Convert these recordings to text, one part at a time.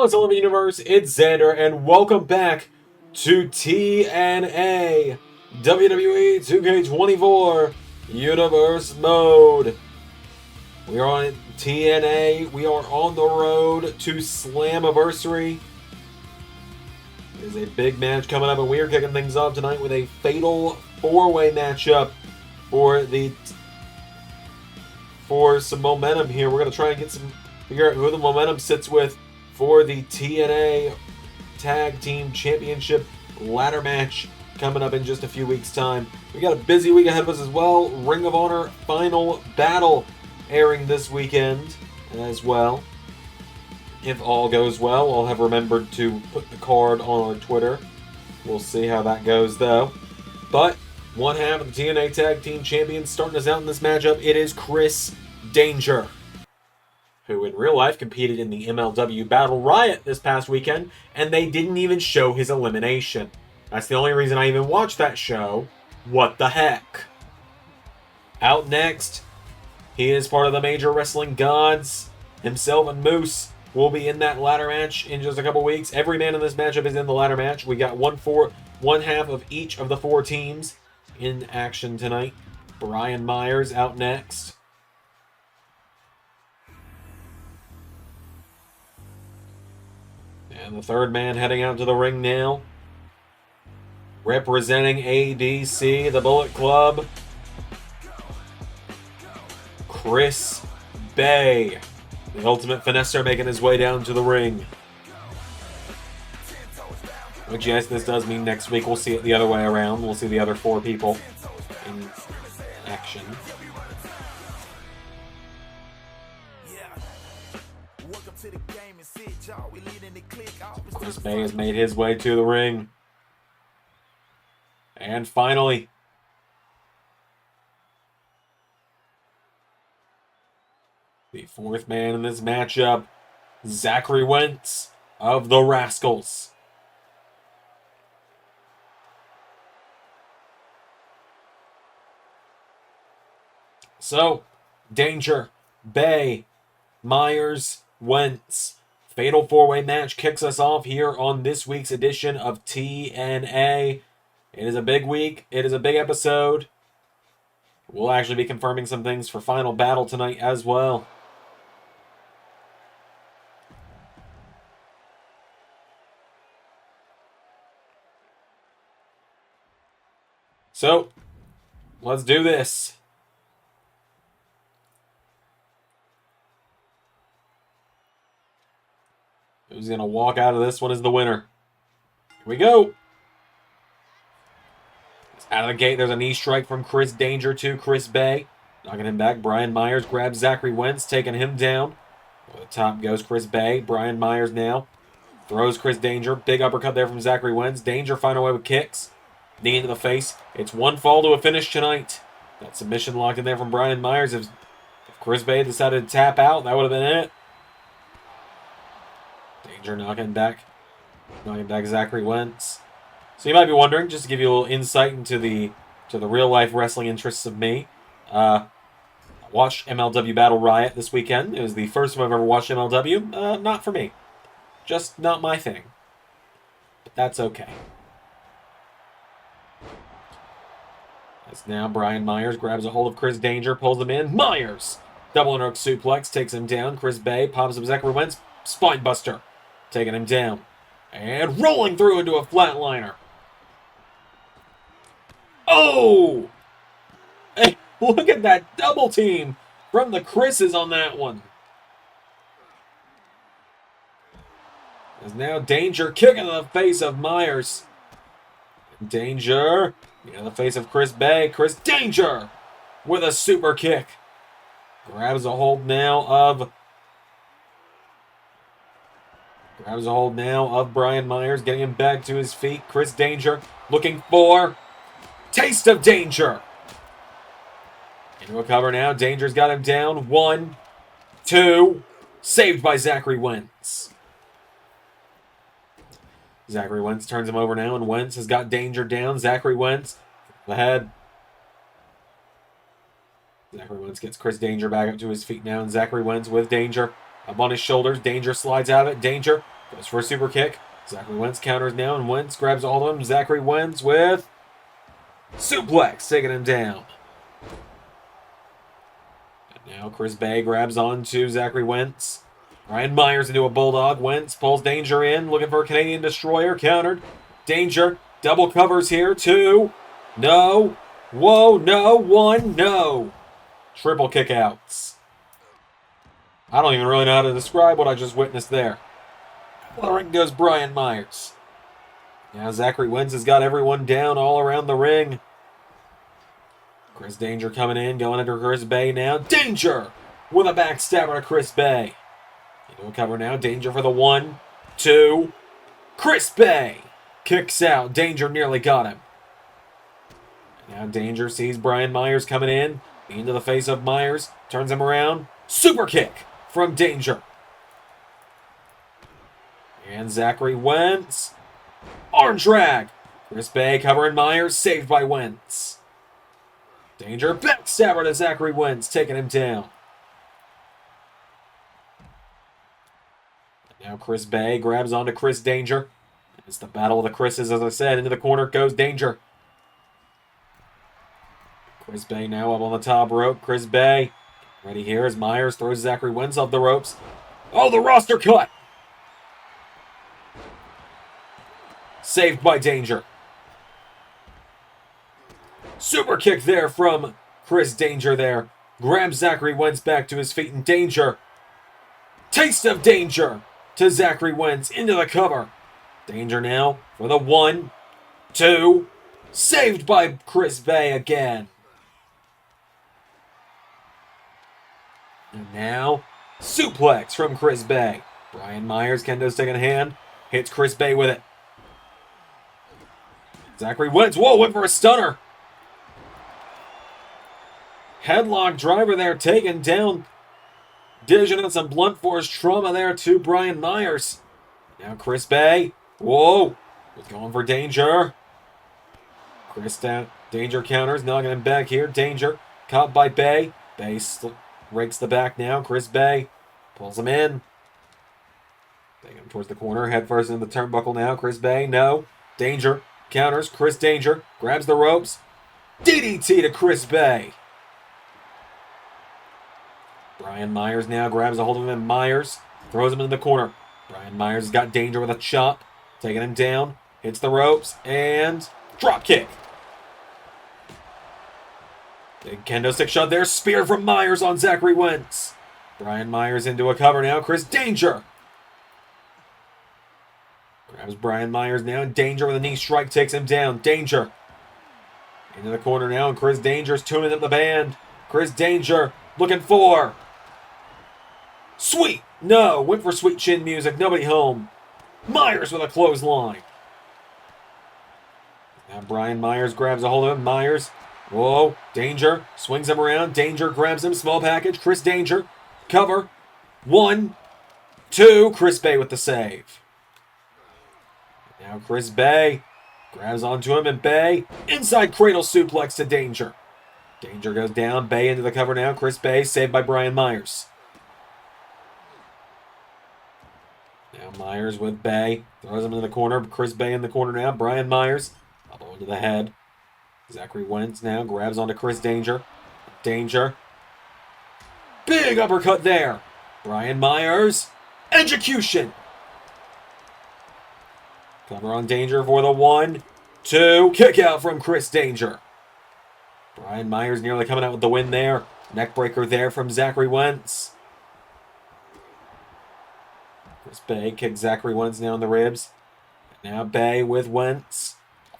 Hello, Slammiversary Universe, it's Xander, and welcome back to TNA WWE 2K24 Universe Mode. We are on TNA, we are on the road to Slammiversary. There's a big match coming up, and we are kicking things off tonight with a fatal four-way matchup for some momentum here. We're going to try and figure out who the momentum sits with for the TNA Tag Team Championship ladder match coming up in just a few weeks' time. We got a busy week ahead of us as well. Ring of Honor Final Battle airing this weekend as well. If all goes well, I'll have remembered to put the card on our Twitter. We'll see how that goes, though. But one half of the TNA Tag Team Champions starting us out in this matchup, it is Chris Danger, who in real life competed in the MLW Battle Riot this past weekend, and they didn't even show his elimination. That's the only reason I even watched that show. What the heck? Out next, he is part of the Major Wrestling Gods. Himself and Moose will be in that ladder match in just a couple weeks. Every man in this matchup is in the ladder match. We got one half of each of the four teams in action tonight. Brian Myers out next. And the third man heading out to the ring now. Representing ADC, the Bullet Club, Chris Bay. The Ultimate Finesser making his way down to the ring. Which, yes, this does mean next week we'll see it the other way around. We'll see the other four people in action. Chris Bay has made his way to the ring. And finally, the fourth man in this matchup, Zachary Wentz of the Rascals. So, Danger, Bay, Myers, Wentz. Fatal four-way match kicks us off here on this week's edition of TNA. It is a big week. It is a big episode. We'll actually be confirming some things for Final Battle tonight as well. So, let's do this. Who's going to walk out of this one as the winner? Here we go. Out of the gate, there's a knee strike from Chris Danger to Chris Bay. Knocking him back. Brian Myers grabs Zachary Wentz, taking him down. Over the top goes Chris Bay. Brian Myers now throws Chris Danger. Big uppercut there from Zachary Wentz. Danger finding a way with kicks. Knee into the face. It's one fall to a finish tonight. That submission locked in there from Brian Myers. If Chris Bay decided to tap out, that would have been it. Danger knocking back Zachary Wentz. So you might be wondering, just to give you a little insight into the real life wrestling interests of me. I watched MLW Battle Riot this weekend. It was the first time I've ever watched MLW. Not for me. Just not my thing. But that's okay. As now Brian Myers grabs a hold of Chris Danger, pulls him in. Myers! Double underhook suplex, takes him down. Chris Bay pops up Zachary Wentz. Spine buster. Taking him down. And rolling through into a flatliner. Oh! Hey, look at that double team from the Chris's on that one. As now Danger kicking in the face of Myers. Danger in the face of Chris Bay. Chris Danger with a super kick. Grabs a hold now of Brian Myers, getting him back to his feet. Chris Danger looking for taste of danger. Into a cover now. Danger's got him down. 1, 2. Saved by Zachary Wentz. Zachary Wentz turns him over now, and Wentz has got Danger down. Zachary Wentz ahead. Zachary Wentz gets Chris Danger back up to his feet now, and Zachary Wentz with Danger up on his shoulders. Danger slides out of it. Danger Goes for a super kick. Zachary Wentz counters now, and Wentz grabs all of them. Zachary Wentz with suplex, taking him down. And now Chris Bay grabs onto Zachary Wentz. Brian Myers into a Bulldog. Wentz pulls Danger in, looking for a Canadian Destroyer. Countered. Danger. Double covers here. 2. No. Whoa, no. 1. No. Triple kickouts. I don't even really know how to describe what I just witnessed there. Well, the ring goes Brian Myers. Now Zachary Wentz has got everyone down all around the ring. Chris Danger coming in, going under Chris Bay now. Danger! With a backstabber to Chris Bay. Into a cover now. Danger for the 1, 2. Chris Bay kicks out. Danger nearly got him. Now Danger sees Brian Myers coming in. Into the face of Myers. Turns him around. Super kick from Danger. And Zachary Wentz. Arm drag. Chris Bay covering Myers. Saved by Wentz. Danger. Backstabber to Zachary Wentz. Taking him down. And now Chris Bay grabs onto Chris Danger. It's the battle of the Chris's, as I said. Into the corner goes Danger. Chris Bay now up on the top rope. Chris Bay ready here as Myers throws Zachary Wentz off the ropes. Oh, the roster cut! Saved by Danger. Super kick there from Chris Danger there. Grabs Zachary Wentz back to his feet in Danger. Taste of Danger to Zachary Wentz into the cover. Danger now for the 1, 2. Saved by Chris Bay again. And now, suplex from Chris Bay. Brian Myers, kendo stick in hand, hits Chris Bay with it. Zachary Wentz, whoa, went for a stunner. Headlock driver there, taken down. Dishing out some blunt force trauma there to Brian Myers. Now Chris Bay, whoa, was going for Danger. Danger counters, knocking him back here. Danger, caught by Bay. Bay rakes the back now. Chris Bay pulls him in. Taking him towards the corner. Head first into the turnbuckle now. Chris Bay, no. Danger counters. Chris Danger grabs the ropes. DDT to Chris Bay. Brian Myers now grabs a hold of him, and Myers throws him in the corner. Brian Myers has got Danger with a chop. Taking him down. Hits the ropes. And drop kick. Big kendo stick shot there. Spear from Myers on Zachary Wentz. Brian Myers into a cover now. Chris Danger. Grabs Brian Myers now. And Danger with a knee strike takes him down. Danger. Into the corner now. And Chris Danger's tuning up the band. Chris Danger looking for. Sweet. No. Went for sweet chin music. Nobody home. Myers with a clothesline. Now Brian Myers grabs a hold of him. Myers. Whoa. Danger. Swings him around. Danger grabs him. Small package. Chris Danger. Cover. 1, 2. Chris Bay with the save. Now Chris Bay grabs onto him, and Bay inside cradle suplex to Danger. Danger goes down. Bay into the cover now. Chris Bay saved by Brian Myers. Now Myers with Bay. Throws him in the corner. Chris Bay in the corner now. Brian Myers. Elbow into the head. Zachary Wentz now grabs onto Chris Danger. Danger. Big uppercut there. Brian Myers. Execution. Cover on Danger for the 1, 2. Kick out from Chris Danger. Brian Myers nearly coming out with the win there. Neckbreaker there from Zachary Wentz. Chris Bay kicks Zachary Wentz down the ribs. Now Bay with Wentz.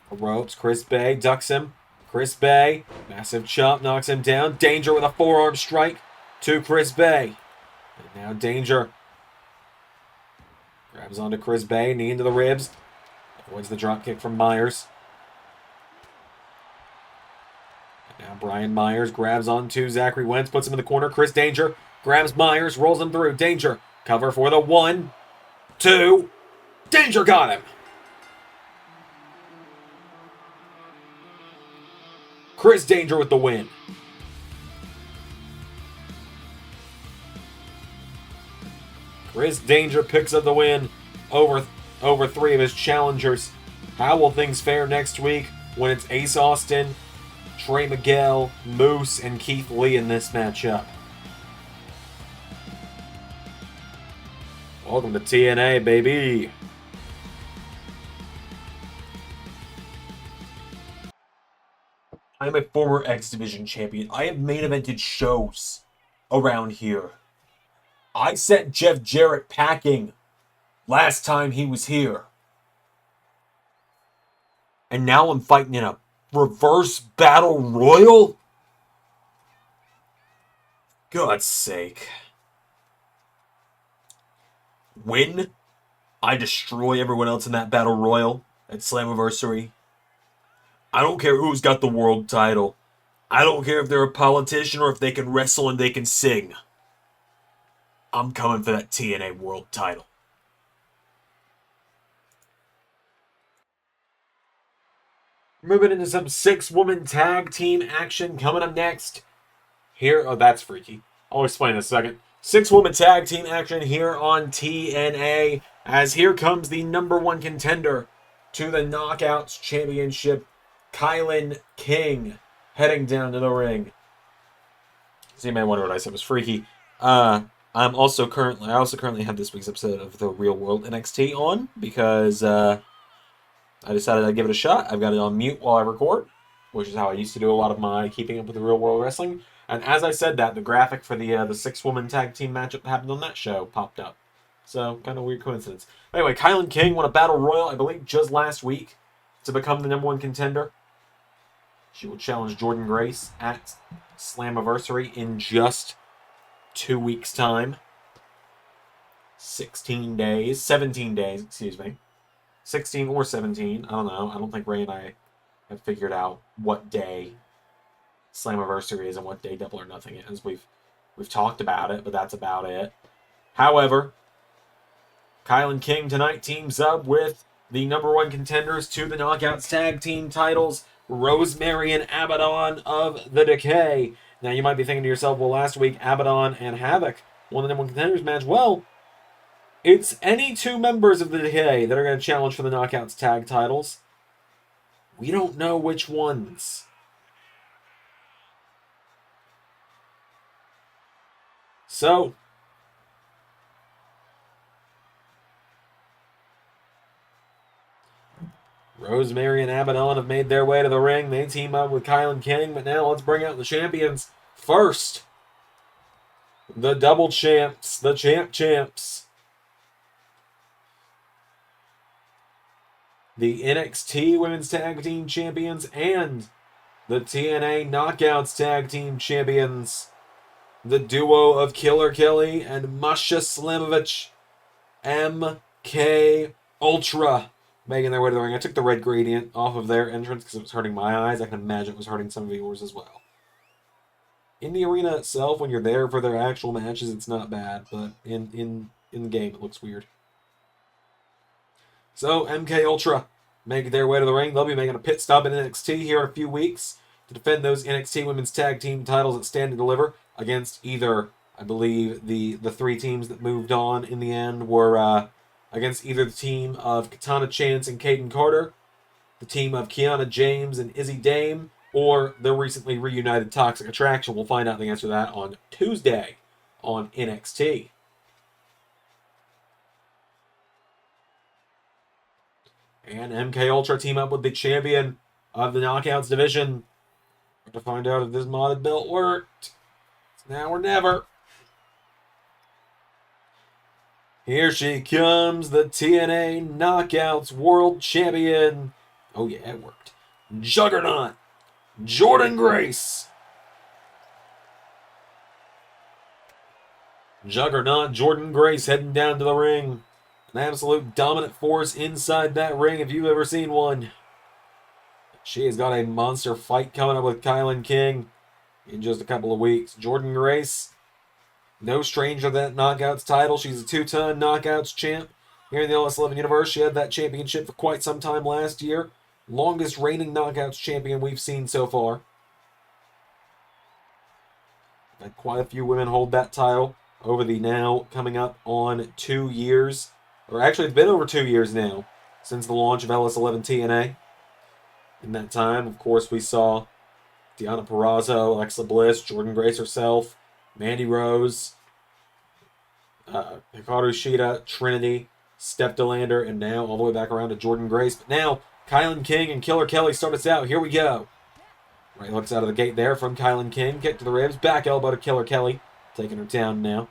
The ropes. Chris Bay ducks him. Chris Bay. Massive chop knocks him down. Danger with a forearm strike to Chris Bay. And now Danger grabs onto Chris Bay. Knee into the ribs. Avoids the drop kick from Myers. And now Brian Myers grabs onto Zachary Wentz. Puts him in the corner. Chris Danger grabs Myers. Rolls him through. Danger. Cover for the 1, 2. Danger got him. Chris Danger with the win. Chris Danger picks up the win over 3 of his challengers. How will things fare next week when it's Ace Austin, Trey Miguel, Moose, and Keith Lee in this matchup? Welcome to TNA, baby. I'm a former X Division champion. I have main evented shows around here. I sent Jeff Jarrett packing last time he was here. And now I'm fighting in a reverse battle royal? God's sake. When I destroy everyone else in that battle royal at Slammiversary, I don't care who's got the world title. I don't care if they're a politician or if they can wrestle and they can sing. I'm coming for that TNA world title. Moving into some 6-woman tag team action coming up next. Here, oh, that's freaky. I'll explain in a second. 6-woman tag team action here on TNA, as here comes the #1 contender to the Knockouts Championship, Kylan King, heading down to the ring. So you may wonder what I said was freaky. I also currently have this week's episode of the Real World NXT on because I decided I'd give it a shot. I've got it on mute while I record, which is how I used to do a lot of my keeping up with the Real World Wrestling. And as I said that, the graphic for the 6-woman tag team matchup that happened on that show popped up. So, kind of weird coincidence. Anyway, Kylan King won a Battle Royal, I believe, just last week to become the #1 contender. She will challenge Jordynne Grace at Slammiversary in just 2 weeks' time. 17 days, excuse me. 16 or 17, I don't know. I don't think Ray and I have figured out what day Slammiversary is and what day Double or Nothing is. We've talked about it, but that's about it. However, Kylan King tonight teams up with the #1 contenders to the Knockouts Tag Team titles, Rosemary and Abaddon of the Decay. Now, you might be thinking to yourself, well, last week, Abaddon and Havoc won the #1 contenders match. Well, it's any 2 members of the Decay that are going to challenge for the Knockouts Tag titles. We don't know which ones. So, Rosemary and Abaddon have made their way to the ring. They team up with Kylan King, but now let's bring out the champions first. The double champs, the champs. The NXT Women's Tag Team Champions and the TNA Knockouts Tag Team Champions. The duo of Killer Kelly and Masha Slamovich, MK Ultra, making their way to the ring. I took the red gradient off of their entrance because it was hurting my eyes. I can imagine it was hurting some of yours as well. In the arena itself, when you're there for their actual matches, it's not bad, but in the game, it looks weird. So, MK Ultra make their way to the ring. They'll be making a pit stop in NXT here in a few weeks to defend those NXT Women's Tag Team titles at Stand and Deliver against either, I believe, the 3 teams that moved on in the end were against either the team of Katana Chance and Kaden Carter, the team of Kiana James and Izzy Dame, or the recently reunited Toxic Attraction. We'll find out the answer to that on Tuesday on NXT. And MK Ultra team up with the champion of the Knockouts division to find out if this modded belt worked. It's now or never. Here she comes, the TNA Knockouts World Champion. Oh yeah, it worked. Juggernaut, Jordynne Grace. Juggernaut, Jordynne Grace heading down to the ring. An absolute dominant force inside that ring if you've ever seen one. She has got a monster fight coming up with Kylan King in just a couple of weeks. Jordynne Grace, no stranger to that Knockouts title. She's a 2-ton Knockouts champ here in the LS11 universe. She had that championship for quite some time last year. Longest reigning Knockouts champion we've seen so far. Had quite a few women hold that title over the now coming up on 2 years Or actually, it's been over 2 years now since the launch of LS11 TNA. In that time, of course, we saw Deonna Purrazzo, Alexa Bliss, Jordynne Grace herself, Mandy Rose, Hikaru Shida, Trinity, Steph Delander, and now all the way back around to Jordynne Grace. But now, Kylan King and Killer Kelly start us out. Here we go. Right hooks out of the gate there from Kylan King. Kick to the ribs. Back elbow to Killer Kelly. Taking her down now.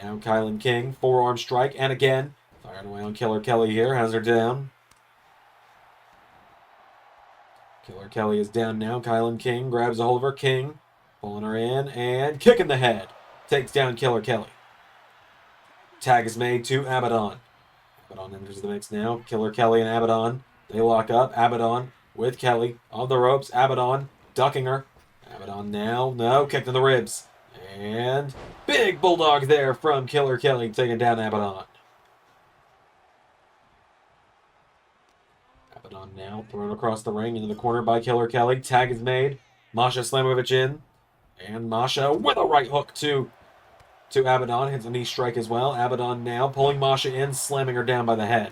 Now Kylan King. Forearm strike. And again. Firing away on Killer Kelly here. Has her down. Killer Kelly is down now. Kylan King grabs a hold of her. King pulling her in. And kick in the head. Takes down Killer Kelly. Tag is made to Abaddon. Abaddon enters the mix now. Killer Kelly and Abaddon. They lock up. Abaddon with Kelly on the ropes. Abaddon ducking her. Abaddon now. No. Kick to the ribs. And big bulldog there from Killer Kelly taking down Abaddon. Abaddon now thrown across the ring into the corner by Killer Kelly. Tag is made. Masha Slamovich in. And Masha with a right hook to Abaddon. Hits a knee strike as well. Abaddon now pulling Masha in, slamming her down by the head.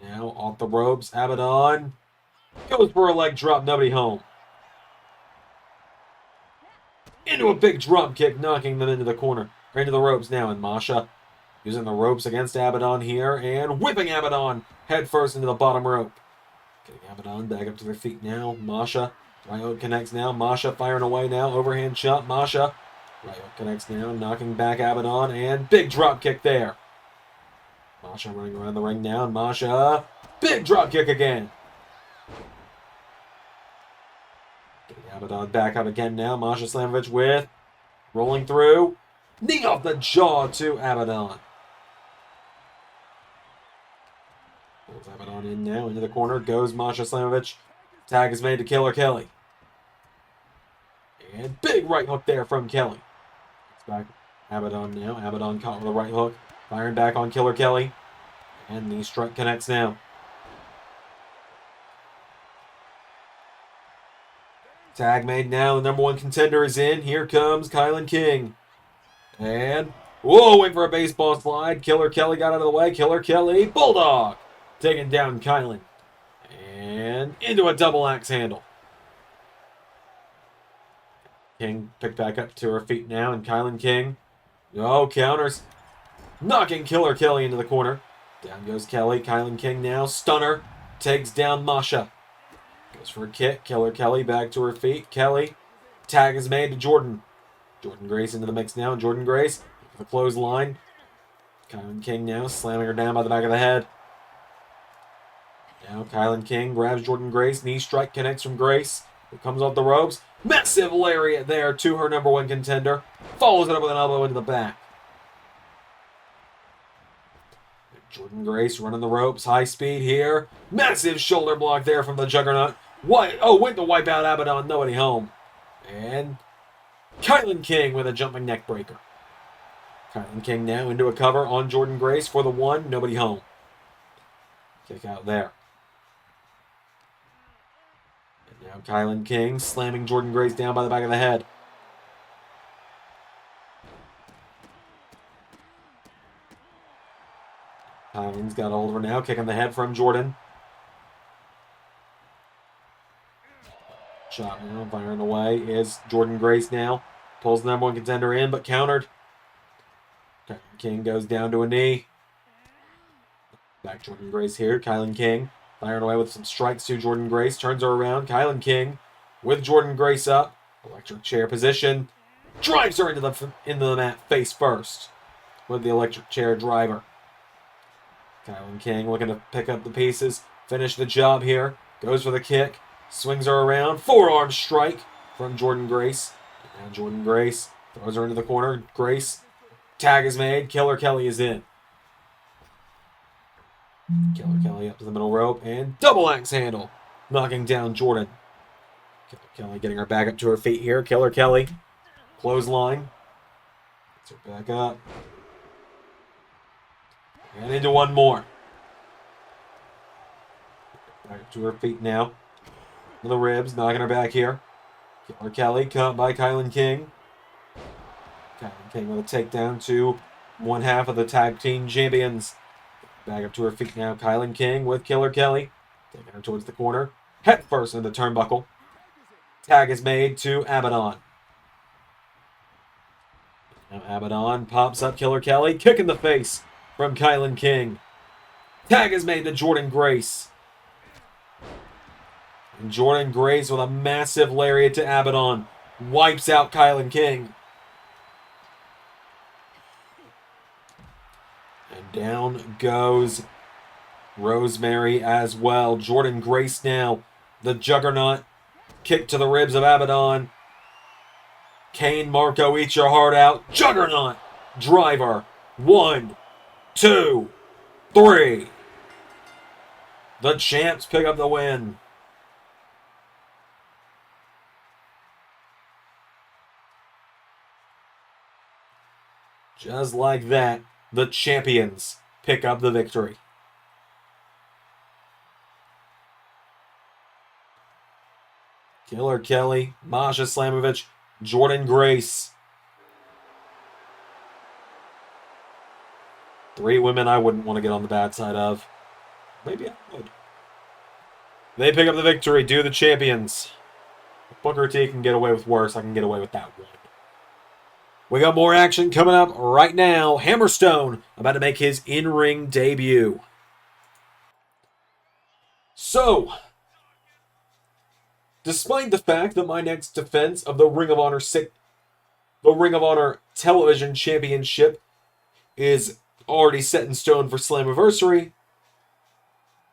Now off the ropes. Abaddon goes for a leg drop. Nobody home. Into a big drop kick, knocking them into the corner. Or into the ropes now. And Masha using the ropes against Abaddon here. And whipping Abaddon head first into the bottom rope. Getting Abaddon back up to their feet now. Masha. Right hook connects now. Masha firing away now. Overhand shot. Masha. Right hook connects now. Knocking back Abaddon. And big drop kick there. Masha running around the ring now. And Masha. Big drop kick again. Getting Abaddon back up again now. Masha Slamovich with rolling through. Knee off the jaw to Abaddon. Pulls Abaddon in now. Into the corner. Goes Masha Slamovich. Tag is made to Killer Kelly. And big right hook there from Kelly. It's back Abaddon now. Abaddon caught with a right hook. Firing back on Killer Kelly. And the strike connects now. Tag made now. The number one contender is in. Here comes Kylan King. And, whoa, wait for a baseball slide. Killer Kelly got out of the way. Killer Kelly, bulldog. Taking down Kylan. And into a double axe handle. King picked back up to her feet now, and Kylan King. No, counters. Knocking Killer Kelly into the corner. Down goes Kelly. Kylan King now. Stunner. Takes down Masha. Goes for a kick. Killer Kelly back to her feet. Kelly. Tag is made to Jordynne. Jordynne Grace into the mix now. Jordynne Grace with a clothesline. Kylan King now slamming her down by the back of the head. Now Kylan King grabs Jordynne Grace. Knee strike connects from Grace. It comes off the ropes. Massive lariat there to her number one contender. Follows it up with an elbow into the back. Jordynne Grace running the ropes. High speed here. Massive shoulder block there from the Juggernaut. Went to wipe out Abaddon. Nobody home. And Kylan King with a jumping neck breaker. Kylan King now into a cover on Jordynne Grace for the one. Nobody home. Kick out there. And now Kylan King slamming Jordynne Grace down by the back of the head. Kylan's got a hold of her now, kicking the head from Jordynne. Shot now, firing away is Jordynne Grace now. Pulls the number one contender in, but countered. Kylan King goes down to a knee. Back Jordynne Grace here. Kylan King firing away with some strikes to Jordynne Grace. Turns her around. Kylan King with Jordynne Grace up. Electric chair position. Drives her into the mat face first with the electric chair driver. Kylan King looking to pick up the pieces. Finish the job here. Goes for the kick. Swings her around. Forearm strike from Jordynne Grace. And now Jordynne Grace throws her into the corner. Grace. Tag is made. Killer Kelly is in. Killer Kelly up to the middle rope and double axe handle, knocking down Jordynne. Killer Kelly getting her back up to her feet here. Killer Kelly, clothesline, gets her back up, and into one more. Back up to her feet now. To the ribs, knocking her back here. Killer Kelly caught by Kylan King. Kylan King with a takedown to one half of the tag team champions. Back up to her feet now. Kylan King with Killer Kelly. Taking her towards the corner. Head first into the turnbuckle. Tag is made to Abaddon. Now Abaddon pops up Killer Kelly. Kick in the face from Kylan King. Tag is made to Jordan Grace. And Jordan Grace with a massive lariat to Abaddon. Wipes out Kylan King. And down goes Rosemary as well. Jordan Grace now. The Juggernaut. Kick to the ribs of Abaddon. Kane Marco, eat your heart out. Juggernaut. Driver. 1, 2, 3. The champs pick up the win. Just like that, the champions pick up the victory. Killer Kelly, Masha Slamovich, Jordan Grace. 3 women I wouldn't want to get on the bad side of. Maybe I would. They pick up the victory, do the champions. If Booker T can get away with worse, I can get away with that one. We got more action coming up right now. Hammerstone about to make his in-ring debut. So, despite the fact that my next defense of the Ring of Honor Television Championship is already set in stone for Slammiversary,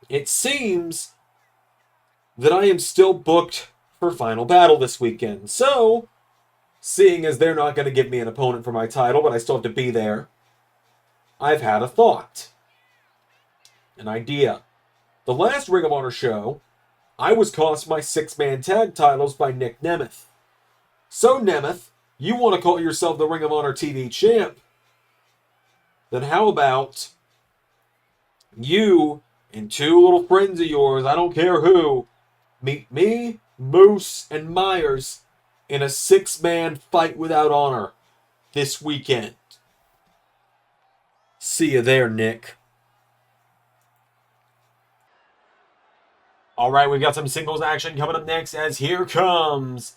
it seems that I am still booked for Final Battle this weekend. So, seeing as they're not going to give me an opponent for my title, but I still have to be there, I've had a thought. An idea. The last Ring of Honor show, I was cost my 6-man tag titles by Nick Nemeth. So, Nemeth, you want to call yourself the Ring of Honor TV champ? Then how about you and 2 little friends of yours, I don't care who, meet me, Moose, and Myers in a 6-man fight without honor this weekend. See you there, Nick. All right, we've got some singles action coming up next as here comes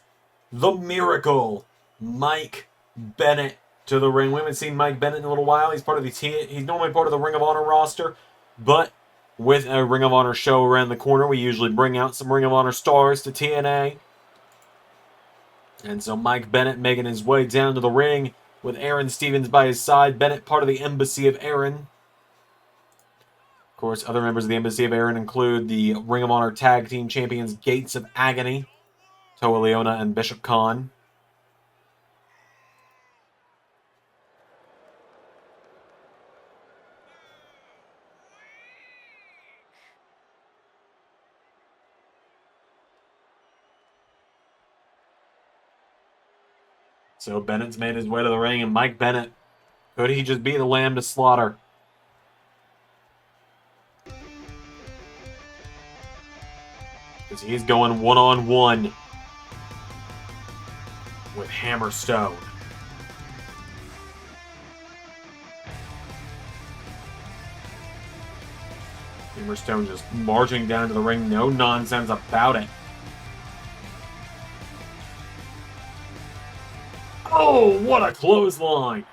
the Miracle, Mike Bennett to the ring. We haven't seen Mike Bennett in a little while. He's normally part of the Ring of Honor roster, but with a Ring of Honor show around the corner, we usually bring out some Ring of Honor stars to TNA. And so Mike Bennett making his way down to the ring with Aaron Stevens by his side. Bennett part of the Embassy of Aaron. Of course, other members of the Embassy of Aaron include the Ring of Honor Tag Team Champions Gates of Agony, Toa Leona and Bishop Khan. So Bennett's made his way to the ring, and Mike Bennett, could he just be the lamb to slaughter? Because he's going one-on-one with Hammerstone. Hammerstone just marching down to the ring, no nonsense about it. Oh, what a clothesline!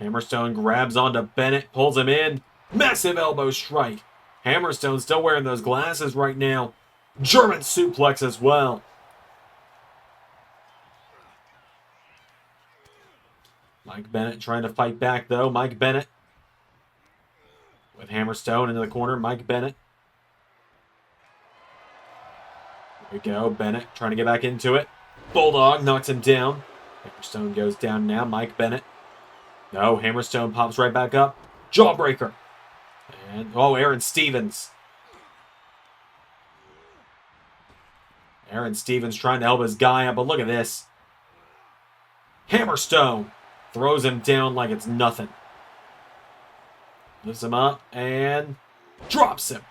Hammerstone grabs onto Bennett, pulls him in. Massive elbow strike. Hammerstone still wearing those glasses right now. German suplex as well. Mike Bennett trying to fight back though. Mike Bennett with Hammerstone into the corner. Mike Bennett. Here we go. Bennett trying to get back into it. Bulldog knocks him down. Hammerstone goes down now. Mike Bennett. No, Hammerstone pops right back up. Jawbreaker. And, Aaron Stevens. Aaron Stevens trying to help his guy up, but look at this. Hammerstone throws him down like it's nothing. Lifts him up and drops him.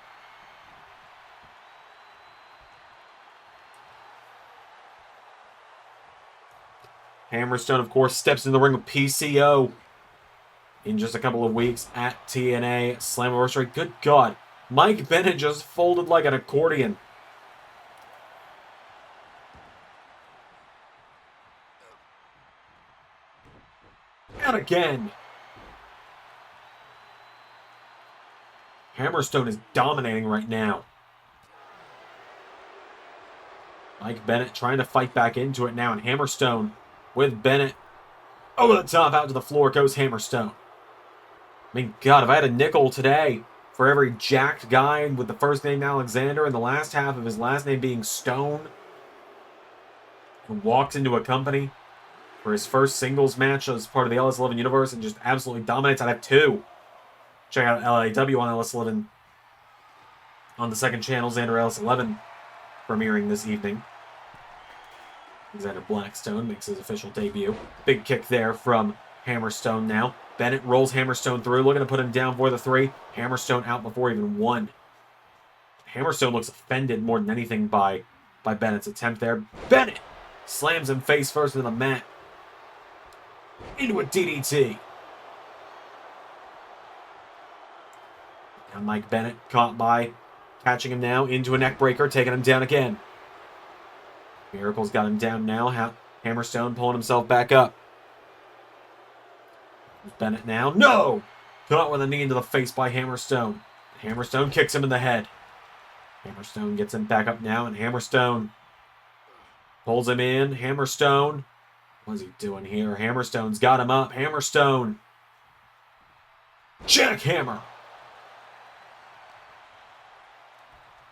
Hammerstone, of course, steps in the ring with PCO. in just a couple of weeks at TNA Slammiversary. Good God. Mike Bennett just folded like an accordion. And again. Hammerstone is dominating right now. Mike Bennett trying to fight back into it now, and Hammerstone with Bennett over the top. Out to the floor goes Hammerstone. I mean, God, if I had a nickel today for every jacked guy with the first name Alexander and the last half of his last name being Stone, who walks into a company for his first singles match as part of the LS11 universe and just absolutely dominates, I'd have two. Check out LAW on LS11 on the second channel, Xander LS11 premiering this evening. Alexander Blackstone makes his official debut. Big kick there from Hammerstone now. Bennett rolls Hammerstone through, looking to put him down for the 3. Hammerstone out before even 1. Hammerstone looks offended more than anything by Bennett's attempt there. Bennett slams him face first into the mat. Into a DDT. Now Mike Bennett caught by catching him now into a neck breaker, taking him down again. Miracle's got him down now. Hammerstone pulling himself back up. Bennett now. No! Caught with a knee into the face by Hammerstone. Hammerstone kicks him in the head. Hammerstone gets him back up now, and Hammerstone pulls him in. Hammerstone. What's he doing here? Hammerstone's got him up. Hammerstone. Jackhammer.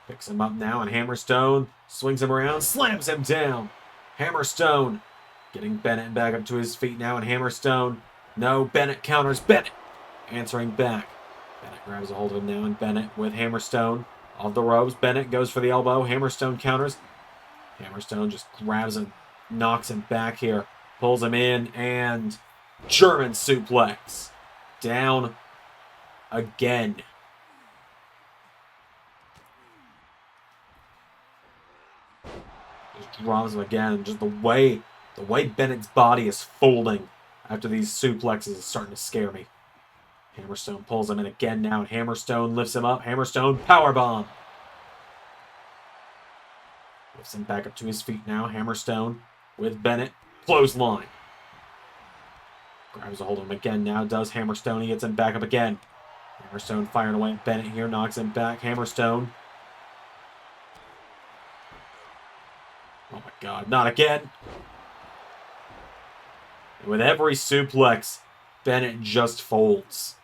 Picks him up now, and Hammerstone swings him around, slams him down. Hammerstone getting Bennett back up to his feet now, and Hammerstone. No, Bennett counters. Bennett answering back. Bennett grabs a hold of him now, and Bennett with Hammerstone off the ropes. Bennett goes for the elbow. Hammerstone counters. Hammerstone just grabs him, knocks him back here, pulls him in, and German suplex. Down again. Just drops him again. Just the way Bennett's body is folding after these suplexes is starting to scare me. Hammerstone pulls him in again now, and Hammerstone lifts him up. Hammerstone powerbomb. Lifts him back up to his feet now. Hammerstone with Bennett. Clothesline. Grabs a hold of him again now. Does Hammerstone. He gets him back up again. Hammerstone firing away at Bennett here. Knocks him back. Hammerstone. Oh my God. Not again. And with every suplex, Bennett just folds.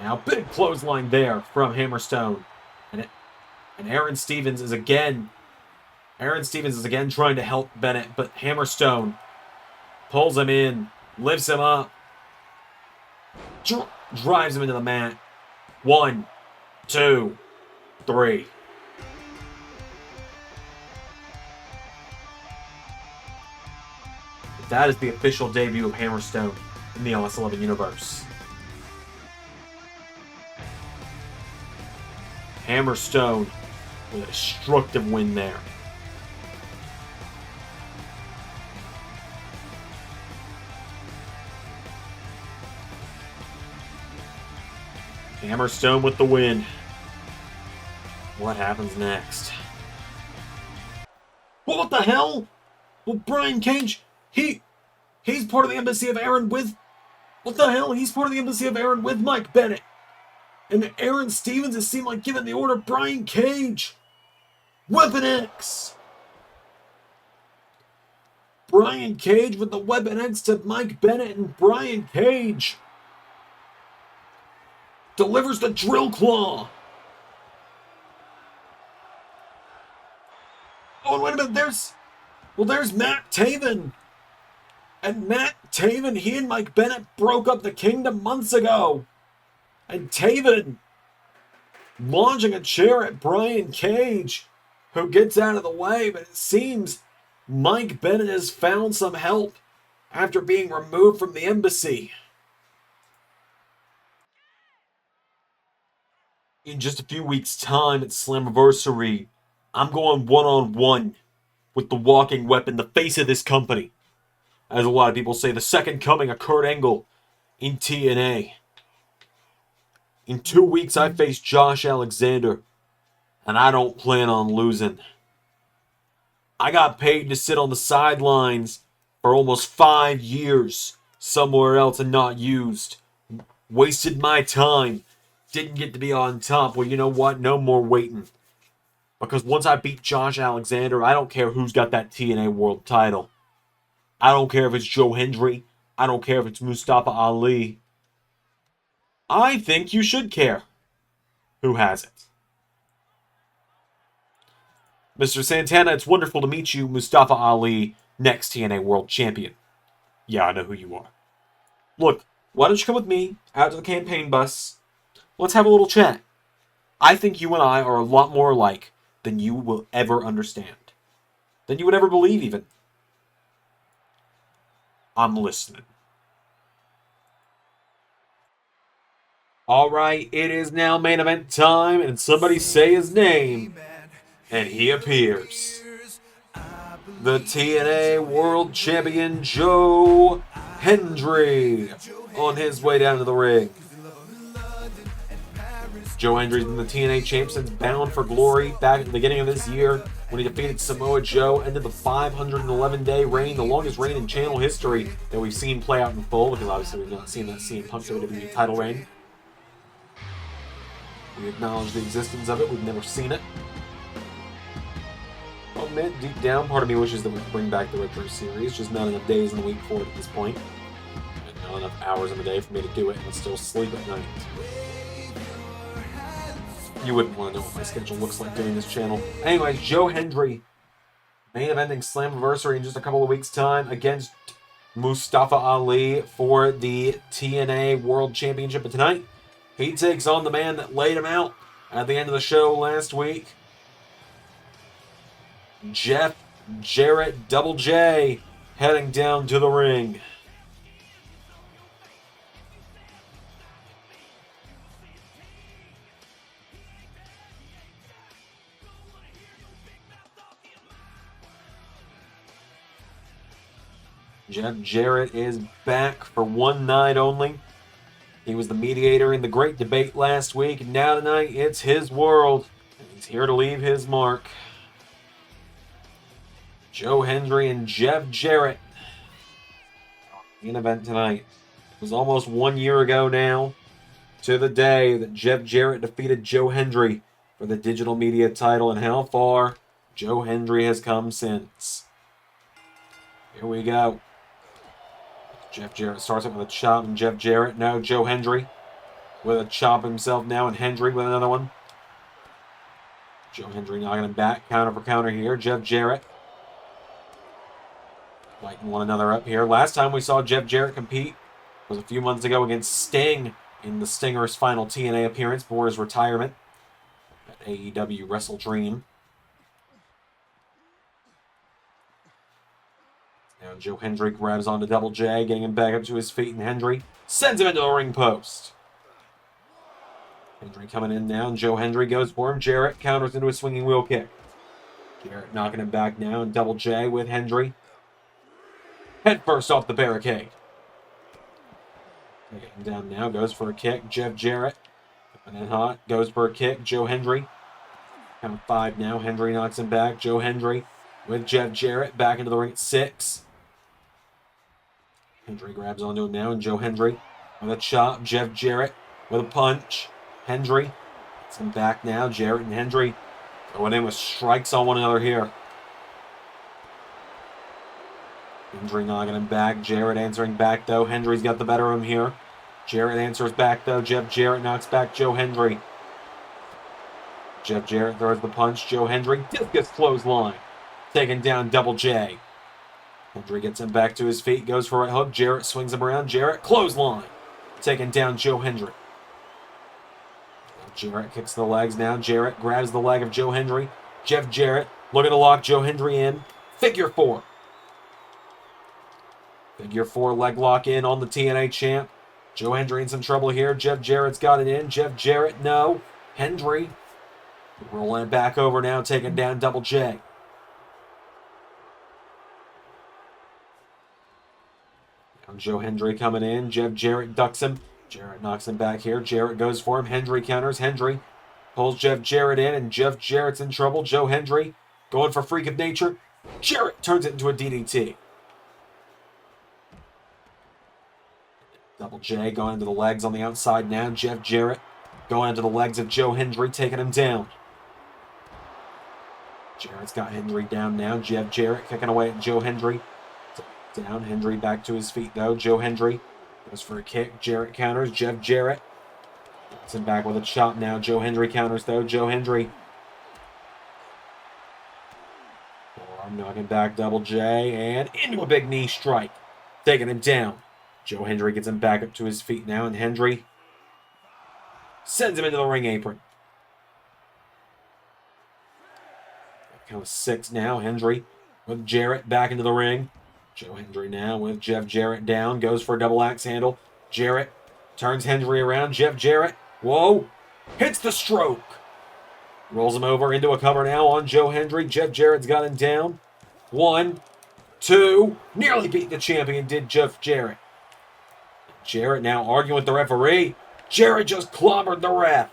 Now, big clothesline there from Hammerstone. And Aaron Stevens is again trying to help Bennett, but Hammerstone pulls him in, lifts him up, drives him into the mat. 1, 2, 3. That is the official debut of Hammerstone in the LS11 universe. Hammerstone with a destructive win there. Hammerstone with the win. What happens next? Well, what the hell? Well, Brian Cage, he's part of the embassy of Aaron with... What the hell? He's part of the embassy of Aaron with Mike Bennett. And Aaron Stevens has seemed like giving the order Brian Cage. Weapon X. Brian Cage with the Weapon X to Mike Bennett, and Brian Cage delivers the drill claw. Oh, and wait a minute, there's Matt Taven. And Matt Taven, he and Mike Bennett broke up the Kingdom months ago. And Taven launching a chair at Brian Cage, who gets out of the way, but it seems Mike Bennett has found some help after being removed from the embassy. In just a few weeks' time at Slammiversary, I'm going one-on-one with the walking weapon, the face of this company, as a lot of people say, the second coming of Kurt Angle in TNA. In 2 weeks, I face Josh Alexander, and I don't plan on losing. I got paid to sit on the sidelines for almost 5 years somewhere else and not used. Wasted my time. Didn't get to be on top. Well, you know what? No more waiting. Because once I beat Josh Alexander, I don't care who's got that TNA World title. I don't care if it's Joe Hendry. I don't care if it's Mustafa Ali. I think you should care who has it. Mr. Santana, it's wonderful to meet you, Mustafa Ali, next TNA World Champion. Yeah, I know who you are. Look, why don't you come with me out to the campaign bus? Let's have a little chat. I think you and I are a lot more alike than you will ever understand. Than you would ever believe, even. I'm listening. Alright, it is now main event time, and somebody say his name, and he appears. The TNA World Champion Joe Hendry on his way down to the ring. Joe Hendry's been the TNA champ since Bound for Glory back at the beginning of this year when he defeated Samoa Joe, ended the 511-day reign, the longest reign in channel history that we've seen play out in full, because obviously we've not seen that CM Punk WWE title reign. We acknowledge the existence of it, we've never seen it. Oh man, deep down, part of me wishes that we'd bring back the Retro Series, just not enough days in the week for it at this point. And not enough hours in the day for me to do it and still sleep at night. You wouldn't want to know what my schedule looks like doing this channel. Anyways, Joe Hendry, main eventing Slammiversary in just a couple of weeks' time against Mustafa Ali for the TNA World Championship. But tonight, he takes on the man that laid him out at the end of the show last week. Jarrett, Double J, heading down to the ring. Jarrett is back for one night only. He was the mediator in the great debate last week, and now tonight it's his world. He's here to leave his mark. Joe Hendry and Jarrett. Main event tonight. It was almost 1 year ago now to the day that Jarrett defeated Joe Hendry for the digital media title, and how far Joe Hendry has come since. Here we go. Jarrett starts up with a chop, and Jarrett, no, Joe Hendry with a chop himself now, and Hendry with another one. Joe Hendry knocking him back, counter for counter here. Jarrett lighting one another up here. Last time we saw Jarrett compete was a few months ago against Sting in the Stinger's final TNA appearance before his retirement at AEW Wrestle Dream. Now Joe Hendry grabs onto Double J, getting him back up to his feet, and Hendry sends him into the ring post. Hendry coming in now, and Joe Hendry goes for him. Jarrett counters into a swinging wheel kick. Jarrett knocking him back now, and Double J with Hendry. Head first off the barricade. Getting down now, goes for a kick. Jarrett coming in hot, goes for a kick. Joe Hendry. Count 5 now. Hendry knocks him back. Joe Hendry with Jarrett back into the ring at 6. Hendry grabs onto him now, and Joe Hendry with a chop. Jarrett with a punch. Hendry gets him back now. Jarrett and Hendry going in with strikes on one another here. Hendry knocking him back. Jarrett answering back, though. Hendry's got the better of him here. Jarrett answers back, though. Jarrett knocks back Joe Hendry. Jarrett throws the punch. Joe Hendry discus clothesline, taking down Double J. Hendry gets him back to his feet, goes for a hook. Jarrett swings him around. Jarrett clothesline, taking down Joe Hendry. Jarrett kicks the legs now. Jarrett grabs the leg of Joe Hendry. Jarrett looking to lock Joe Hendry in. Figure 4. Figure 4 leg lock in on the TNA champ. Joe Hendry in some trouble here. Jarrett's got it in. Jarrett, no. Hendry rolling it back over now, taking down Double J. Joe Hendry coming in. Jarrett ducks him. Jarrett knocks him back here. Jarrett goes for him. Hendry counters. Hendry pulls Jarrett in, and Jarrett's in trouble. Joe Hendry going for freak of nature. Jarrett turns it into a DDT. Double J going into the legs on the outside now. Jarrett going into the legs of Joe Hendry, taking him down. Jarrett's got Hendry down now. Jarrett kicking away at Joe Hendry. Down. Hendry back to his feet, though. Joe Hendry goes for a kick. Jarrett counters. Jarrett gets him back with a chop now. Joe Hendry counters, though. Joe Hendry. Arm knocking back Double J. And into a big knee strike. Taking him down. Joe Hendry gets him back up to his feet now. And Hendry sends him into the ring apron. Count 6 now. Hendry with Jarrett back into the ring. Joe Hendry now with Jarrett down. Goes for a double axe handle. Jarrett turns Hendry around. Jarrett. Whoa. Hits the stroke. Rolls him over into a cover now on Joe Hendry. Jarrett's got him down. 1, 2. Nearly beat the champion, did Jarrett. Jarrett now arguing with the referee. Jarrett just clobbered the ref.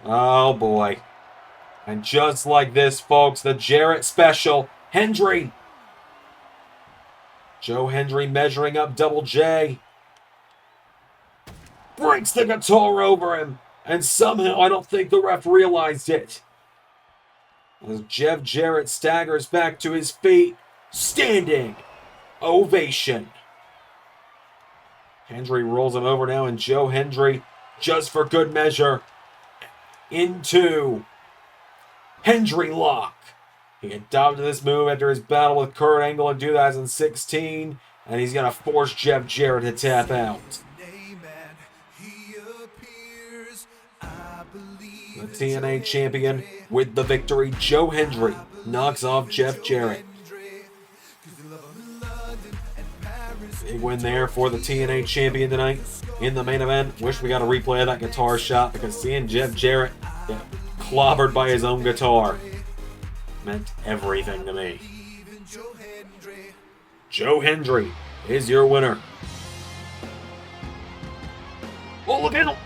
Oh, boy. And just like this, folks, the Jarrett special. Hendry. Joe Hendry measuring up Double J. Breaks the guitar over him. And somehow I don't think the ref realized it. As Jarrett staggers back to his feet. Standing ovation. Hendry rolls him over now, and Joe Hendry, just for good measure, into Hendry lock. He adopted this move after his battle with Kurt Angle in 2016, and he's going to force Jarrett to tap out. The TNA champion with the victory, Joe Hendry, knocks off Jarrett. Big win there for the TNA champion tonight in the main event. Wish we got a replay of that guitar shot, because seeing Jarrett get clobbered by his own guitar meant everything to me. Joe Hendry is your winner. Oh, look at him!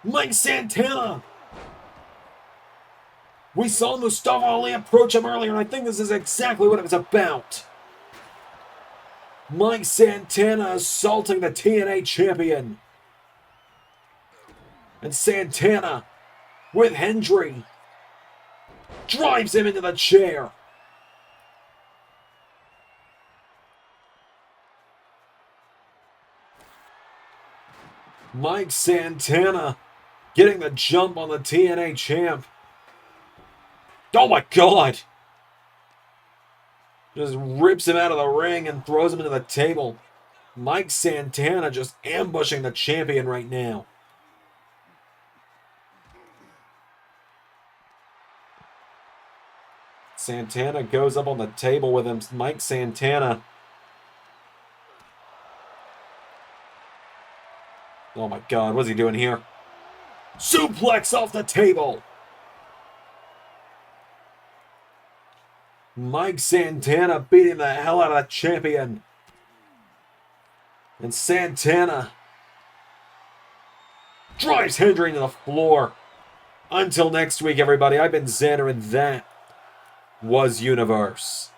Mike Santana! We saw Mustafa Ali approach him earlier, and I think this is exactly what it was about. Mike Santana assaulting the TNA champion. And Santana, with Hendry, drives him into the chair. Mike Santana getting the jump on the TNA champ. Oh my God! Just rips him out of the ring and throws him into the table. Mike Santana just ambushing the champion right now. Santana goes up on the table with him. Mike Santana. Oh my God, what's he doing here? Suplex off the table. Mike Santana beating the hell out of the champion. And Santana drives Hendry to the floor. Until next week, everybody, I've been Xander, and that was Universe.